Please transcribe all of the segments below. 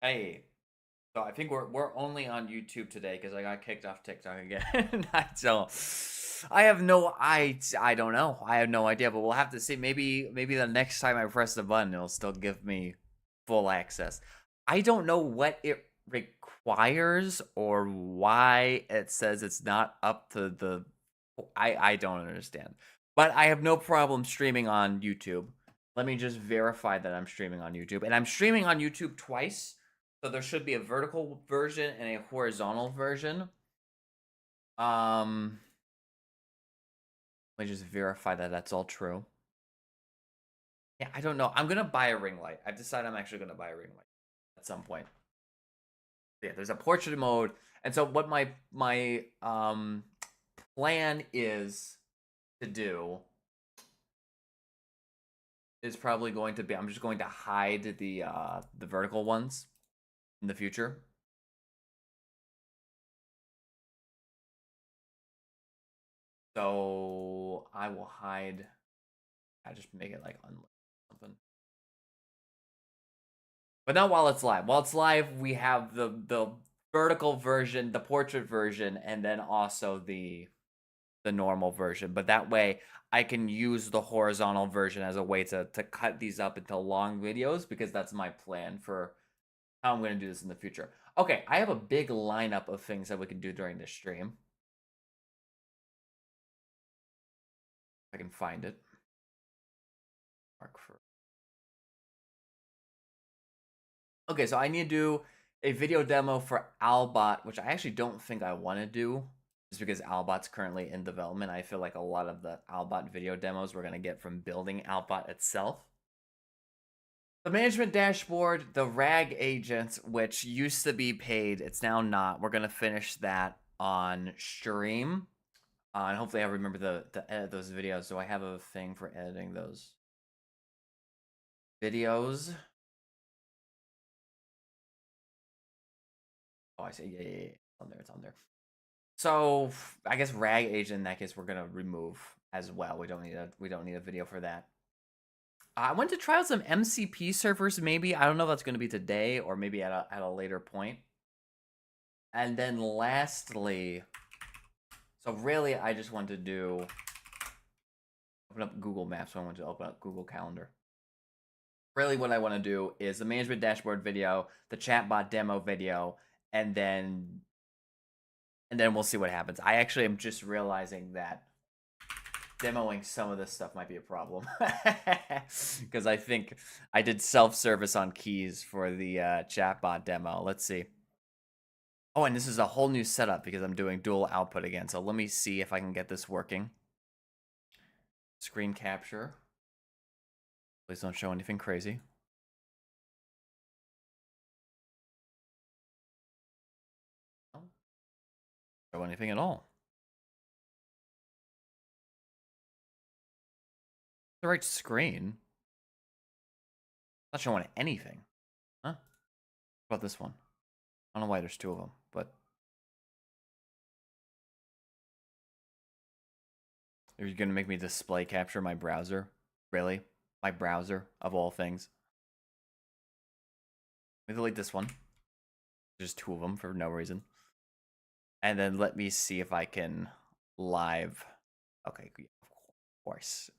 Hey, so I think we're only on YouTube today because I got kicked off TikTok again. I have no I don't know. I have no idea, but we'll have to see. Maybe the next time I press the button, it'll still give me full access. I don't know what it requires or why it says it's not up to the. I don't understand, but I have no problem streaming on YouTube. Let me just verify that I'm streaming on YouTube, and I'm streaming on YouTube twice. So there should be a vertical version and a horizontal version. Let me just verify that that's all true. Yeah, I don't know. I'm gonna buy a ring light. I've decided I'm actually gonna buy a ring light at some point. Yeah, there's a portrait mode, and so what my plan is to do is probably going to be I'm just going to hide the vertical ones in the future. So I will hide. I just make it like something. But not while it's live. While it's live, we have the vertical version, the portrait version, and then also the normal version. But that way, I can use the horizontal version as a way to cut these up into long videos because that's my plan for how I'm going to do this in the future. Okay, I have a big lineup of things that we can do during this stream. If I can find it. Mark for. Okay, so I need to do a video demo for Albot, which I actually don't think I want to do, just because Albot's currently in development. I feel like a lot of the Albot video demos we're going to get from building Albot itself. The management dashboard, the RAG agents, which used to be paid, it's now not. We're going to finish that on stream. And hopefully I remember to edit those videos. Do I have a thing for editing those videos? Oh, I see. Yeah. It's on there. It's on there. So I guess RAG agent in that case we're gonna remove as well. We don't need a video for that. I want to try out some MCP servers. Maybe I don't know if that's gonna be today or maybe at a later point. And then lastly, so really I just want to do open up Google Maps. So I want to open up Google Calendar. Really, what I want to do is the management dashboard video, the chatbot demo video, and then we'll see what happens. I actually am just realizing that demoing some of this stuff might be a problem because I think I did self-service on keys for the chatbot demo. Let's see. Oh, and this is a whole new setup because I'm doing dual output again. So let me see if I can get this working. Screen capture. Please don't show anything crazy. Don't show anything at all. The right screen. Not showing anything. Huh? What about this one? I don't know why there's two of them, but you're gonna make me display capture my browser? Really? My browser of all things. Let me delete this one. There's two of them for no reason. And then let me see if I can live. Okay, of course.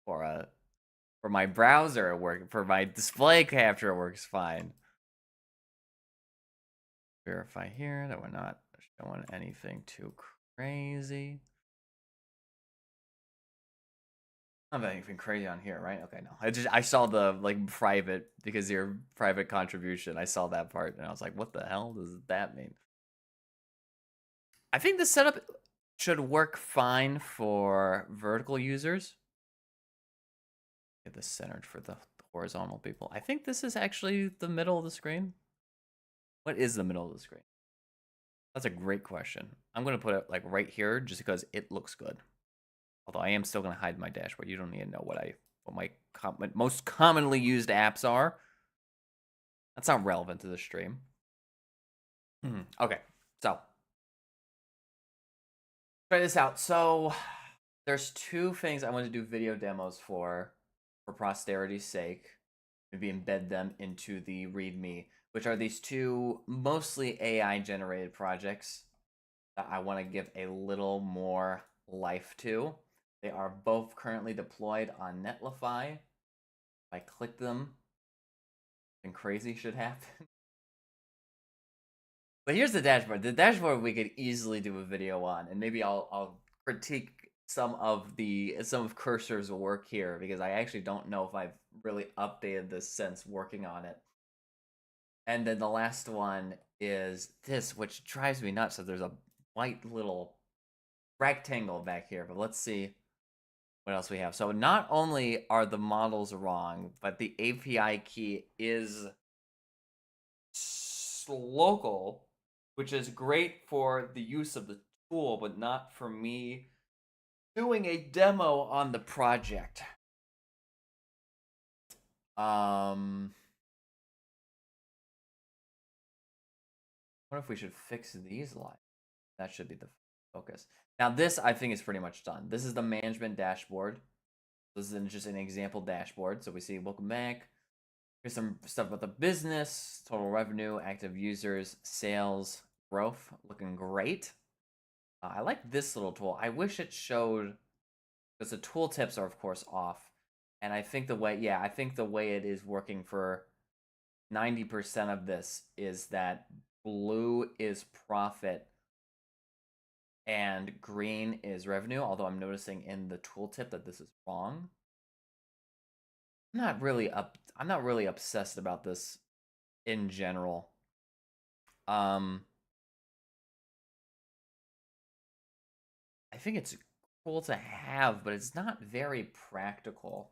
For my browser it works. For my display capture it works fine. Verify here that we're not showing anything too crazy. Not anything crazy on here, right? Okay, no. I saw the like private because your private contribution. I saw that part and I was like, what the hell does that mean? I think the setup should work fine for vertical users. Get this centered for the horizontal people. I think this is actually the middle of the screen. What is the middle of the screen? That's a great question. I'm going to put it like right here just because it looks good. Although I am still going to hide my dashboard. You don't need to know what my most commonly used apps are. That's not relevant to the stream. Okay, so try this out. So there's two things I want to do video demos for posterity's sake. Maybe embed them into the README. which are these two mostly AI generated projects that I want to give a little more life to. They are both currently deployed on Netlify. If I click them, something crazy should happen. But here's the dashboard. The dashboard we could easily do a video on, and maybe I'll critique some of Cursor's work here, because I actually don't know if I've really updated this since working on it. And then the last one is this, which drives me nuts. So there's a white little rectangle back here, but let's see what else we have. So not only are the models wrong, but the API key is local, which is great for the use of the tool, but not for me doing a demo on the project. I wonder if we should fix these lines. That should be the focus. Now this, I think, is pretty much done. This is the management dashboard. This is just an example dashboard. So we see welcome back. Here's some stuff about the business, total revenue, active users, sales, growth, looking great. I like this little tool. I wish it showed, because the tooltips are of course off. And I think the way it is working for 90% of this is that blue is profit and green is revenue, although I'm noticing in the tooltip that this is wrong. I'm not really obsessed about this in general. I think it's cool to have, but it's not very practical.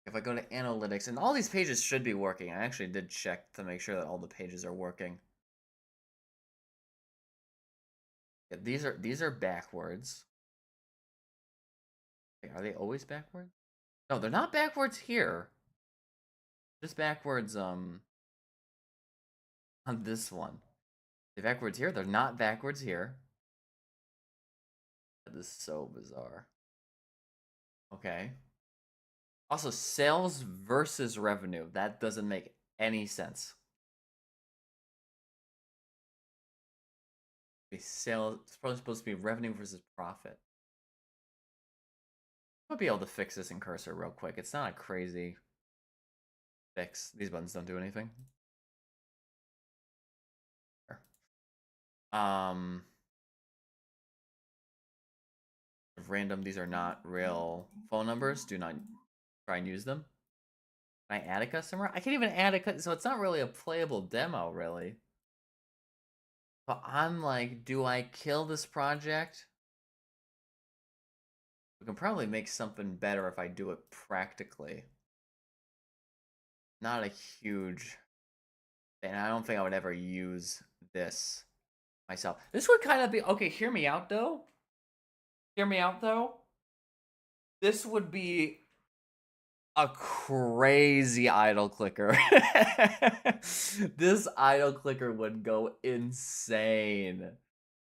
If I go to analytics, and all these pages should be working. I actually did check to make sure that all the pages are working. Yeah, these are backwards. Wait, are they always backwards? No, they're not backwards here. Just backwards on this one. They're backwards here. They're not backwards here. This is so bizarre. Okay. Also, sales versus revenue. That doesn't make any sense. Sales, it's probably supposed to be revenue versus profit. I'll be able to fix this in Cursor real quick. It's not a crazy fix. These buttons don't do anything. Random, these are not real phone numbers. Do not try and use them. Can I add a customer? I can't even add a customer, so it's not really a playable demo, really. But I'm like, do I kill this project? We can probably make something better if I do it practically. Not a huge... And I don't think I would ever use this myself. This would kind of be... Okay, hear me out, though. Hear me out, though. This would be a crazy idle clicker. This idle clicker would go insane.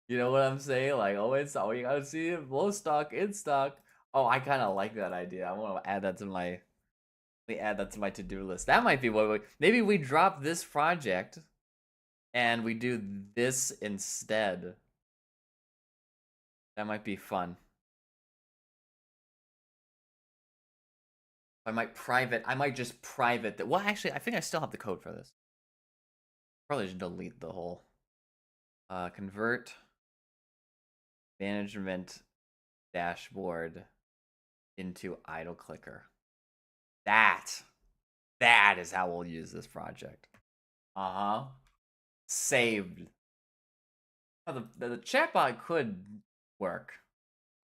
You know what I'm saying? Like, oh, it's all you gotta see, low stock, in stock. Oh, I kind of like that idea. I want to add that to my... Let me add that to my to-do list. That might be what maybe we drop this project and we do this instead. That might be fun. I might just private that. Well, actually, I think I still have the code for this. Probably should delete the whole convert management dashboard into idle clicker. That is how we'll use this project. Saved. Oh, the chatbot could work.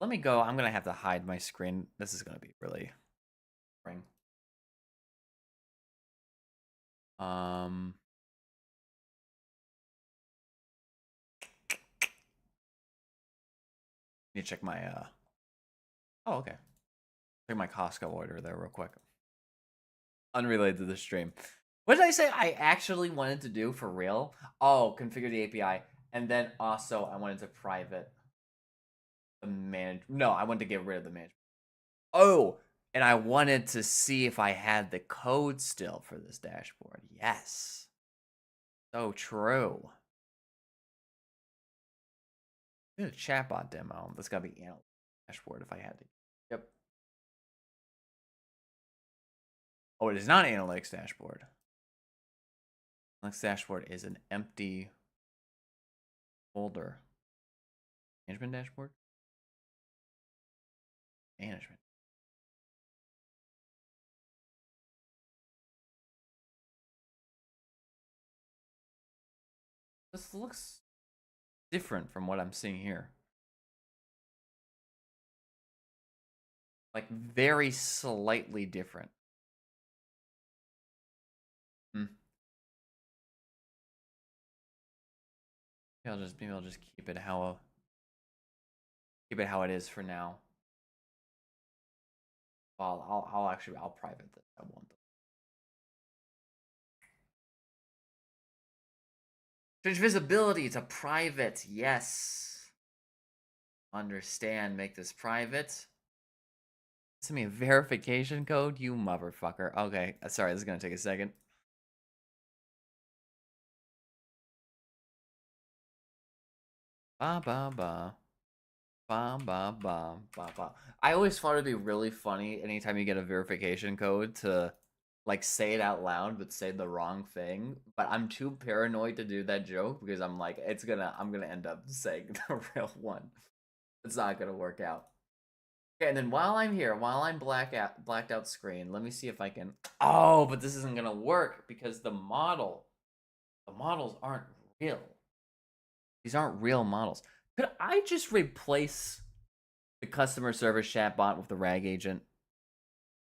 Let me go. I'm gonna have to hide my screen. This is gonna be really boring. Need to check my oh, okay. Check my Costco order there real quick. Unrelated to the stream. What did I say I actually wanted to do for real? Oh, configure the API. And then also I wanted to private the no, I wanted to get rid of the management. Oh, and I wanted to see if I had the code still for this dashboard. Yes. So true. I did a chatbot demo. That's gotta be analytics dashboard if I had to. Yep. Oh, it is not analytics dashboard. Analytics dashboard is an empty folder. Management dashboard? Management. This looks different from what I'm seeing here. Like very slightly different. Hmm. Maybe I'll just keep it how it is for now. Well, I'll private this. I won't. Change visibility to private. Yes. Understand. Make this private. Send me a verification code, you motherfucker. Okay, sorry, this is gonna take a second. Ba ba ba. Ba ba ba ba ba. I always thought it'd be really funny anytime you get a verification code to like say it out loud but say the wrong thing. But I'm too paranoid to do that joke because I'm like, I'm gonna end up saying the real one. It's not gonna work out. Okay, and then while I'm here, while I'm blacked out screen, let me see if I can. Oh, but this isn't gonna work because the models aren't real. These aren't real models. Could I just replace the customer service chatbot with the RAG agent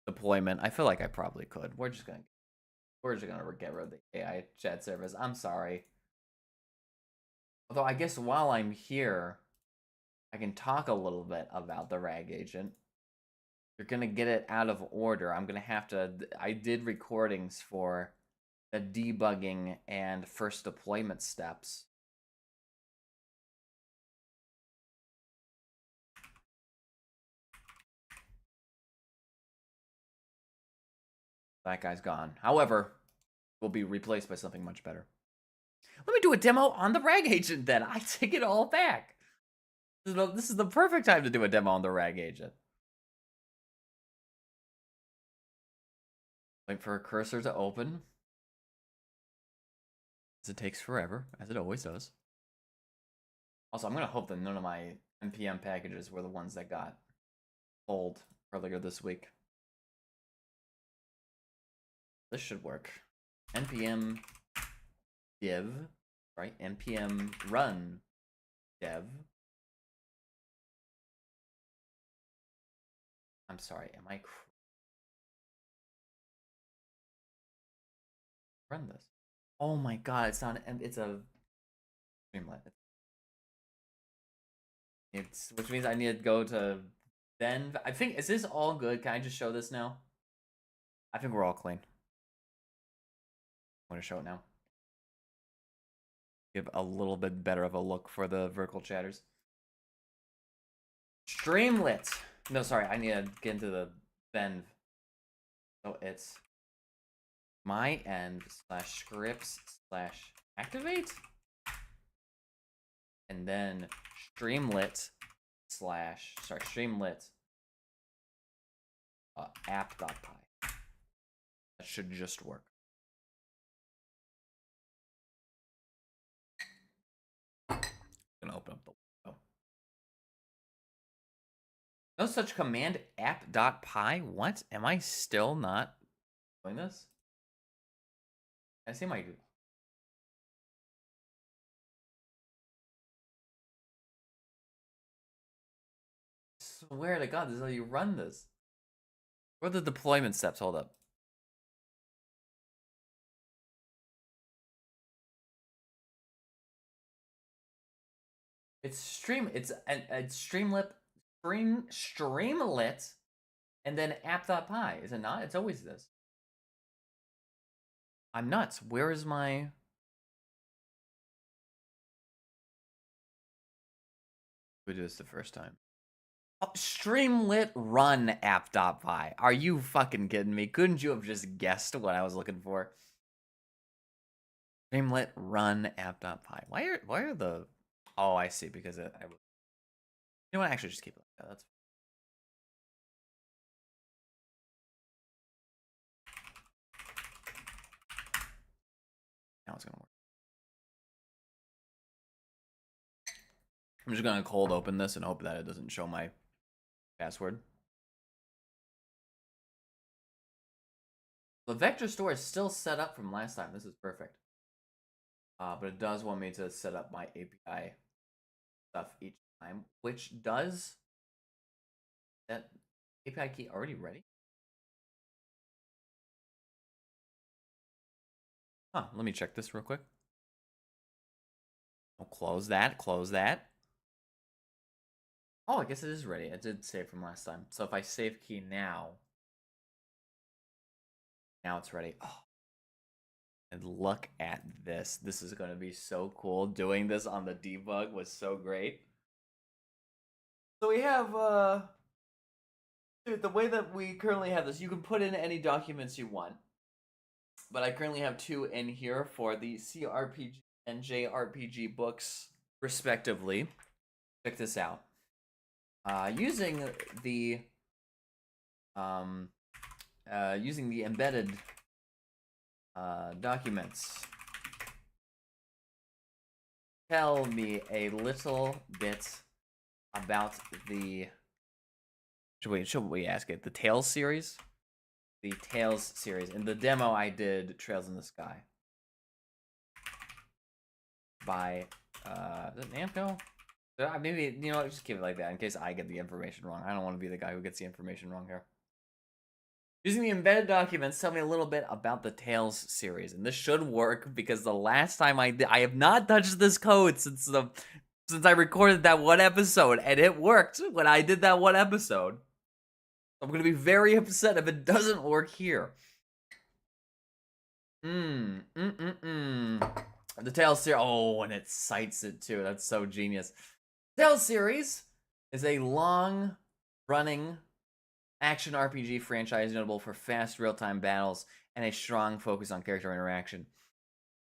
deployment? I feel like I probably could. We're just gonna get rid of the AI chat service. I'm sorry. Although I guess while I'm here, I can talk a little bit about the RAG agent. You're gonna get it out of order. I'm gonna have to. I did recordings for the debugging and first deployment steps. That guy's gone. However, will be replaced by something much better. Let me do a demo on the RAG agent then. I take it all back. This is the perfect time to do a demo on the RAG agent. Wait for a cursor to open. As it takes forever, as it always does. Also, I'm going to hope that none of my NPM packages were the ones that got pulled earlier this week. This should work. NPM div, right? NPM run dev. I'm sorry, am I run this? Oh my god, it's not an, it's a Streamlit. It's which means I need to go to then. I think, is this all good? Can I just show this now? I think we're all clean. I'm gonna show it now. Give a little bit better of a look for the vertical chatters. Streamlit. No, sorry, I need to get into the Venv. So it's my end slash scripts slash activate. And then Streamlit slash, sorry, Streamlit app.py. That should just work. Gonna open up the window. No such command app.py. What? Am I still not doing this? I see my. Swear to God, this is how you run this. What are the deployment steps? Hold up. It's Streamlit, Streamlit, and then app.py. Is it not? It's always this. I'm nuts. Where is my? We do this the first time. Oh, Streamlit run app.py. Are you fucking kidding me? Couldn't you have just guessed what I was looking for? Streamlit run app.py. Why are the? Oh, I see. Because you know what? Actually, just keep it like that. That's now it's gonna work. I'm just gonna cold open this and hope that it doesn't show my password. The vector store is still set up from last time. This is perfect. But it does want me to set up my API stuff each time, which does that API key already ready? Huh, let me check this real quick. I'll close that, close that. Oh, I guess it is ready. It did save from last time. So if I save key now it's ready. Oh, and look at this. This is going to be so cool. Doing this on the debug was so great. So we have, dude, the way that we currently have this, you can put in any documents you want. But I currently have 2 in here for the CRPG and JRPG books, respectively. Check this out. Using the embedded documents, tell me a little bit about the. Should we ask it? The Tales series? The Tales series. In the demo, I did Trails in the Sky. By, is it Namco? Maybe, you know, just keep it like that in case I get the information wrong. I don't want to be the guy who gets the information wrong here. Using the embedded documents, tell me a little bit about the Tales series. And this should work because the last time I have not touched this code since I recorded that one episode, and it worked when I did that one episode. I'm gonna be very upset if it doesn't work here. The Tales series. Oh, and it cites it too. That's so genius. Tales series is a long-running action RPG franchise notable for fast real-time battles and a strong focus on character interaction.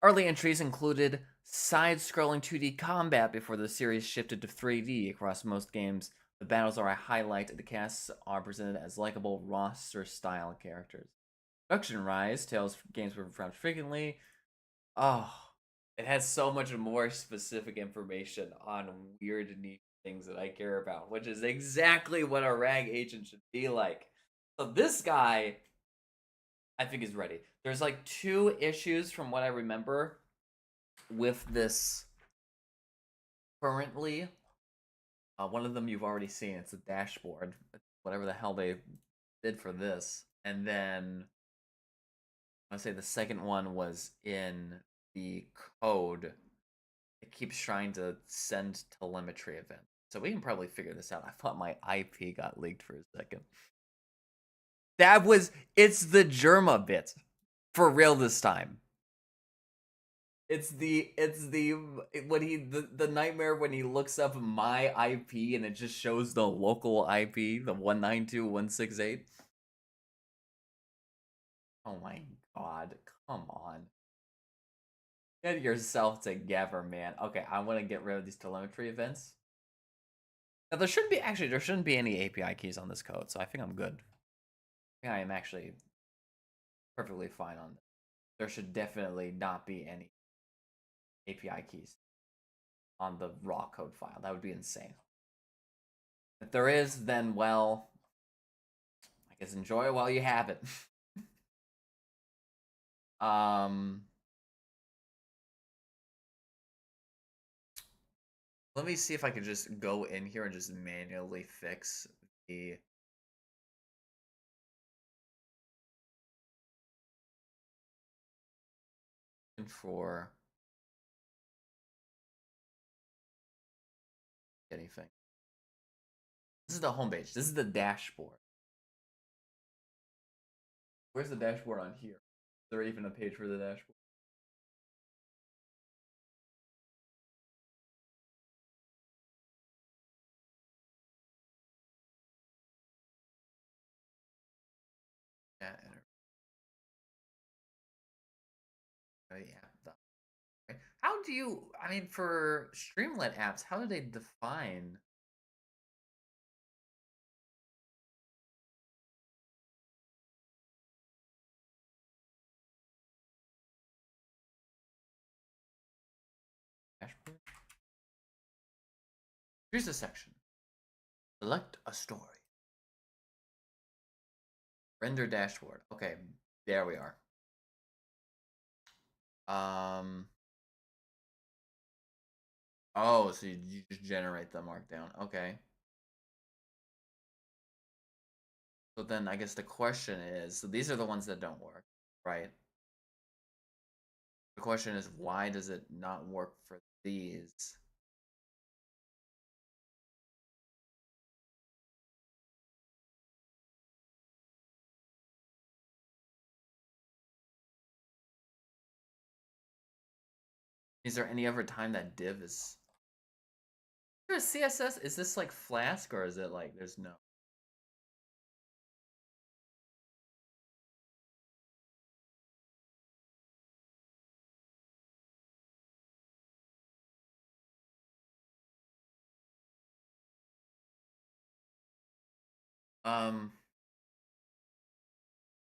Early entries included side-scrolling 2D combat before the series shifted to 3D across most games. The battles are a highlight. The casts are presented as likable roster-style characters. Production rise. Tales games were performed frequently. Oh, it has so much more specific information on weird niche things that I care about, which is exactly what a rag agent should be like. So this guy, I think, is ready. There's like 2 issues from what I remember with this currently. One of them you've already seen. It's a dashboard. Whatever the hell they did for this. And then I'll say the second one was in the code. It keeps trying to send telemetry event. So we can probably figure this out. I thought my IP got leaked for a second. It's the Germa bit. For real this time. It's the nightmare when he looks up my IP and it just shows the local IP, the 192.168. Oh my god, come on. Get yourself together, man. Okay, I want to get rid of these telemetry events. Now there shouldn't be any API keys on this code, so I think I'm good. I think I am actually perfectly fine on this. There should definitely not be any API keys on the raw code file. That would be insane. If there is, then, well, I guess enjoy it while you have it. Let me see if I can just go in here and just manually fix the for anything. This is the homepage. This is the dashboard. Where's the dashboard on here? Is there even a page for the dashboard? Yeah, enter. Oh, yeah. How do you? I mean, for Streamlit apps, how do they define? Dashboard? Here's a section. Select a story. Render dashboard. Okay, there we are. Oh, so you just generate the markdown. Okay. So then I guess the question is, so these are the ones that don't work, right? The question is, why does it not work for these? Is there any other time that div is? Is there a CSS? Is this like Flask or is it like there's no?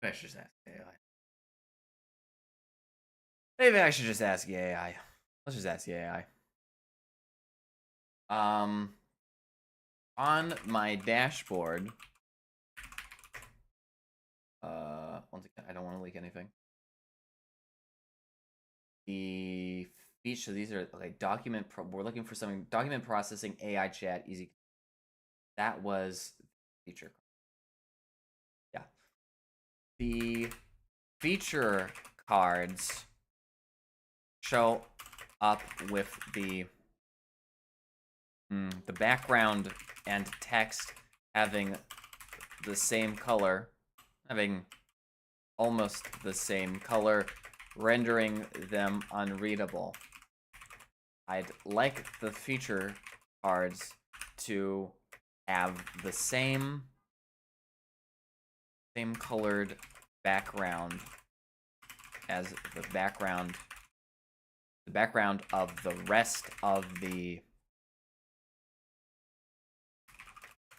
Maybe I should just ask AI. Maybe I should just ask the AI. Let's just ask the AI. On my dashboard, once again, I don't want to leak anything. The feature, these are like we're looking for something, document processing, AI chat, easy. That was feature. Yeah. The feature cards show up with the background and text having the same color, having almost the same color, rendering them unreadable. I'd like the feature cards to have the same colored background as the background of the rest of the.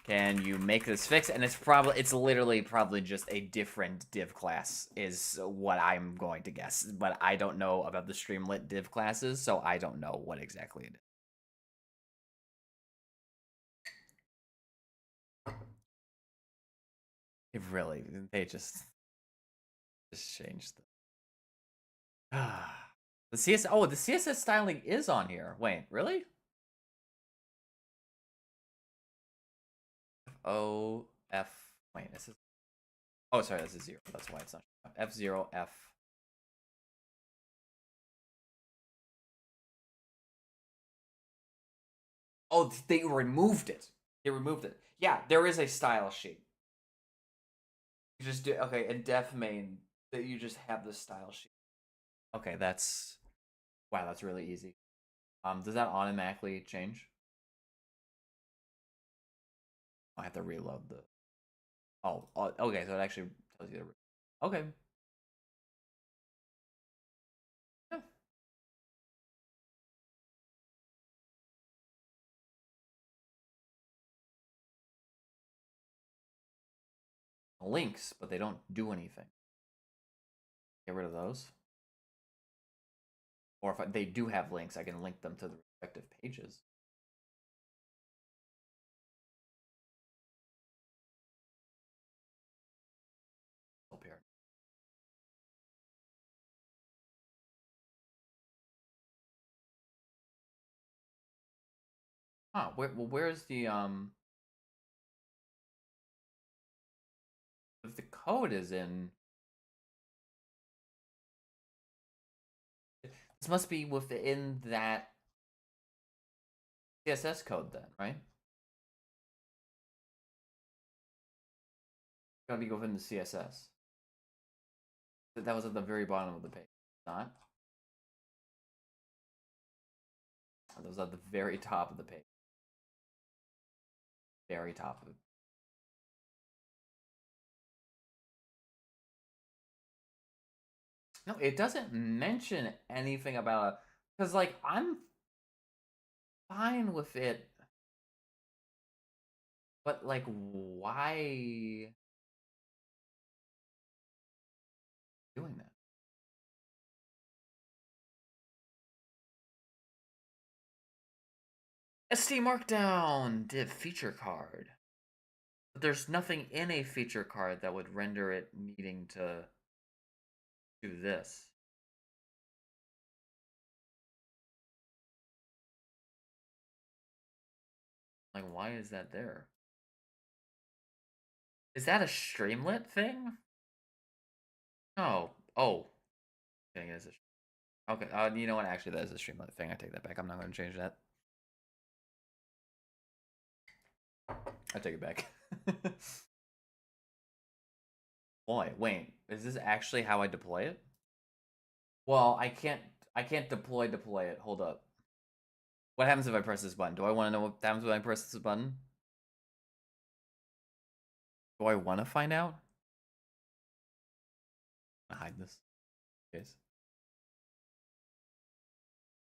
Can you make this fix? And it's literally probably just a different div class is what I'm going to guess. But I don't know about the Streamlit div classes, so I don't know what exactly it is. It really, they just changed the. The CSS styling is on here. Wait, really? O F. Wait, this is. Oh, sorry, this is 0. That's why it's not. F0 F. Oh, they removed it. They removed it. Yeah, there is a style sheet. You just do okay in def main that you just have the style sheet. Okay, that's wow, that's really easy. Does that automatically change? I have to reload the. Oh, okay, so it actually tells you to. Okay. Yeah. Links, but they don't do anything. Get rid of those. Or if they do have links, I can link them to the respective pages. Up here. Huh, where's the if the code is in this must be within that CSS code then, right? Gotta be within the CSS. That was at the very bottom of the page. Not? That was at the very top of the page. Very top of it. No, it doesn't mention anything about Because, like, I'm fine with it, but, like, why doing that? SD Markdown did feature card. But there's nothing in a feature card that would render it needing to do this. Like, why is that there? Is that a Streamlit thing? No. Oh. Okay, it is okay, you know what? Actually, that is a Streamlit thing. I take that back. I'm not going to change that. I take it back. Boy, wait. Is this actually how I deploy it? Well, I can't deploy it. Hold up. What happens if I press this button? Do I want to know what happens when I press this button? Do I want to find out? Hide this. Case.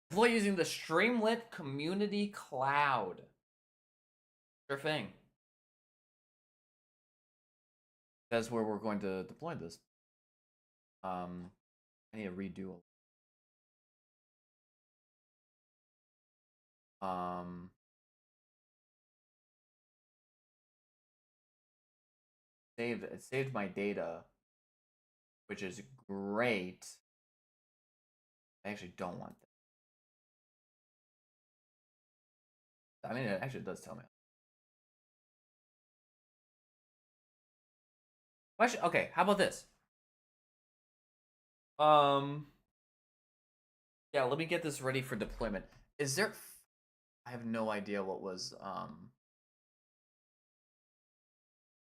Deploy using the Streamlit Community Cloud. Sure thing. That's where we're going to deploy this. I need to redo. It saved my data, which is great. I actually don't want that. I mean, it actually does tell me. Question. Okay, how about this? Yeah, let me get this ready for deployment. Is there? I have no idea what was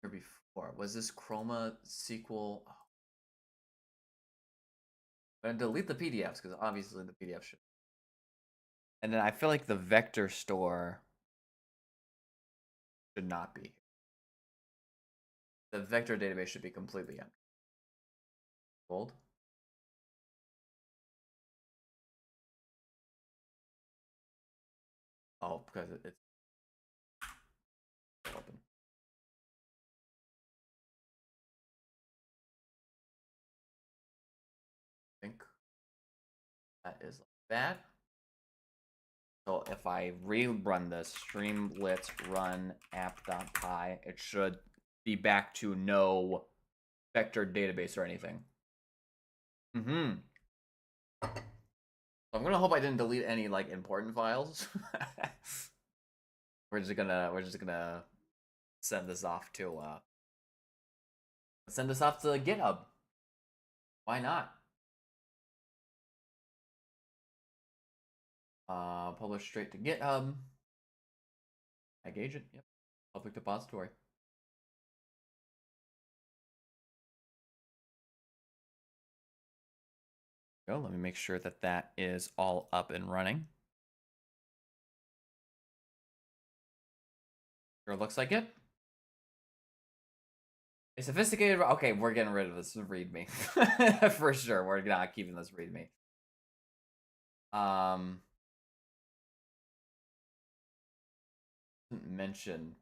here before. Was this Chroma SQL? Oh. I'm gonna delete the PDFs because obviously the PDF should. And then I feel like the vector store should not be. The vector database should be completely empty. Gold. Oh, because it's open. I think that is like that. So if I rerun this streamlit run app.py, it should be back to no vector database or anything. I'm gonna hope I didn't delete any like important files. we're just gonna send this off to GitHub. Why not? Publish straight to GitHub. Tag agent, yep. Public depository. Go. Let me make sure that that is all up and running. Sure looks like it. A sophisticated. Okay, we're getting rid of this README for sure. We're not keeping this README. Mention.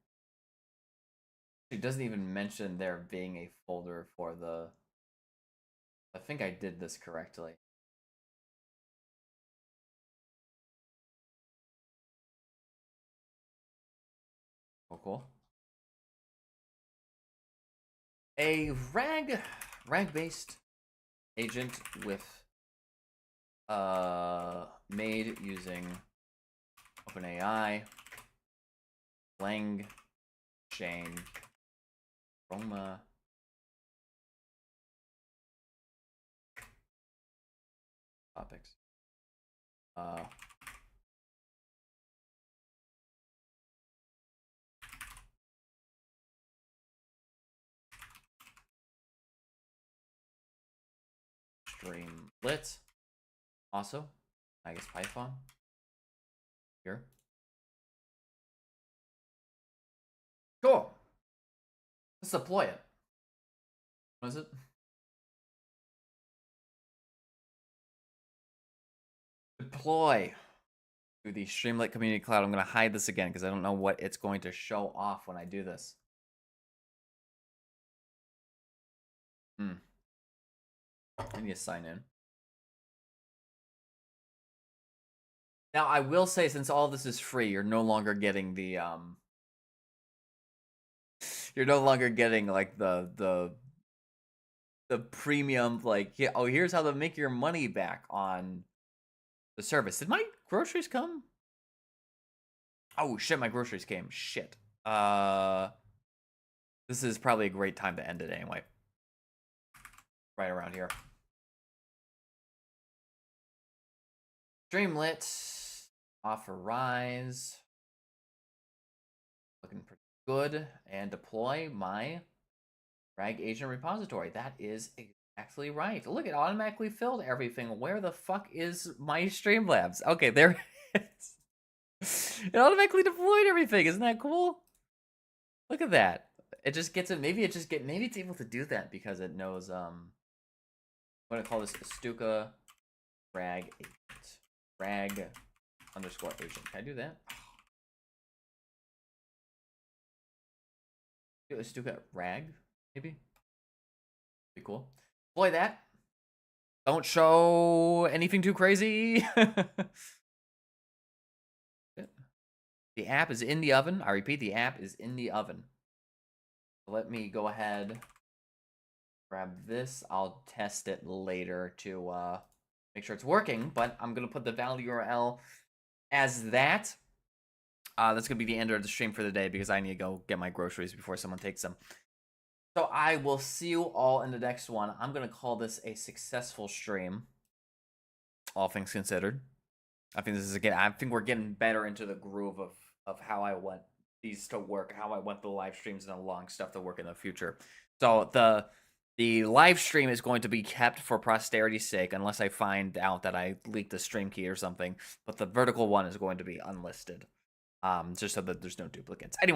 It doesn't even mention there being a folder for the. I think I did this correctly. Oh, cool. A rag-based agent with made using OpenAI, LangChain, Chroma, topics. Streamlit. Also, I guess Python. Here. Cool. Let's deploy it. What is it? Deploy to the Streamlit Community Cloud. I'm going to hide this again because I don't know what it's going to show off when I do this. I need to sign in. Now, I will say, since all this is free, you're no longer getting the you're no longer getting like the premium, like, yeah, oh, here's how to make your money back on the service. Did my groceries come? Oh shit, my groceries came. Shit. This is probably a great time to end it anyway. Right around here. Streamlit. Authorize. Looking pretty good. And deploy my RAG agent repository. That is exactly right. Look, it automatically filled everything. Where the fuck is my Streamlabs? Okay, there it is. It automatically deployed everything. Isn't that cool? Look at that. It just gets it. Maybe it's able to do that because it knows I'm gonna call this Stuka RAG agent. RAG underscore agent. Can I do that? Do a Stuka RAG, maybe? Be cool. Deploy that. Don't show anything too crazy. The app is in the oven. I repeat, the app is in the oven. Let me go ahead, grab this. I'll test it later to make sure it's working, but I'm going to put the valid URL as that. That's going to be the end of the stream for the day because I need to go get my groceries before someone takes them. So I will see you all in the next one. I'm going to call this a successful stream, all things considered. I think we're getting better into the groove of how I want these to work, how I want the live streams and the long stuff to work in the future. So the live stream is going to be kept for posterity's sake unless I find out that I leaked the stream key or something. But the vertical one is going to be unlisted, just so that there's no duplicates. Anyway.